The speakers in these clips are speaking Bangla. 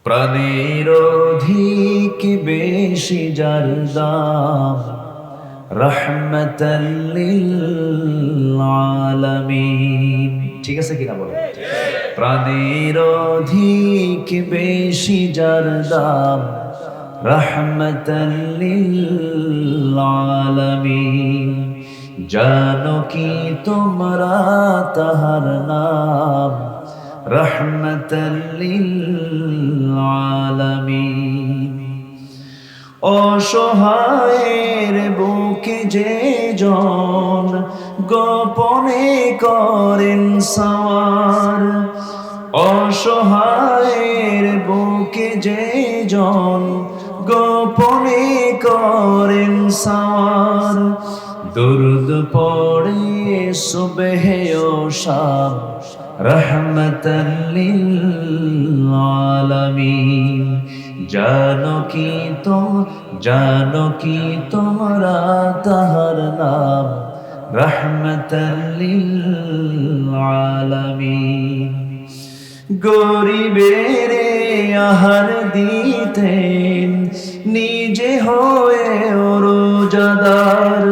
প্রাণের অধিক বেশি যার দাম, রাহমাতাল লিল আলামিন। ঠিক আছে কিনা বলো? প্রাণের অধিক বেশি যার দাম, রাহমাতাল লিল আলামিন। জানো কি তোমরা তাহার নাম, রাহমাতাল লিল আলামিন। অসহায়ের বুকে যে জন গোপনে করেন সওয়ার, অসহায়ের বুকে যে জন গোপনে করেন সওয়ার। দুরুদ পড়ে সুবহে ও শাম, রাহমাতাল লিল আলামিন। জানো কি তোমরা তাহার নাম, রাহমাতাল লিল আলামিন। গরিবের আহার দিতেন নিজে হয়ে রোজাদার,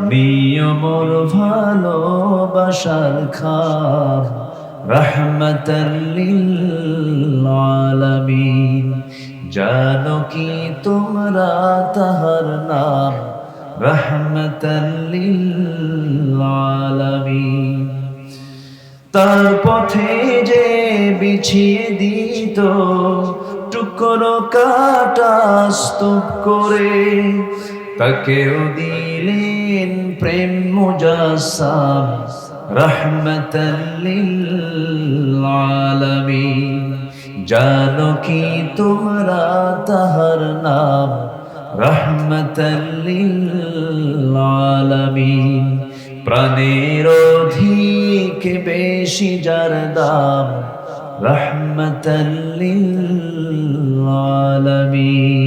নিয়মর ভালোবাসার খাম, রাহমাতাল লিল আলামিন। জানো কি তোমরা তাহার নাম, রাহমাতাল লিল আলামিন। তার পথে যে বিছিয়ে দিত টুকরো কাটা স্তূপ করে, তাকেও দিলেন প্রেম মুজাসসাম, রাহমাতাল লিল আলামিন। জানো কি তোমরা তাহার নাম, রাহমাতাল লিল আলামিন। প্রাণের অধিক বেশি যার দাম, রাহমাতাল লিল আলামিন।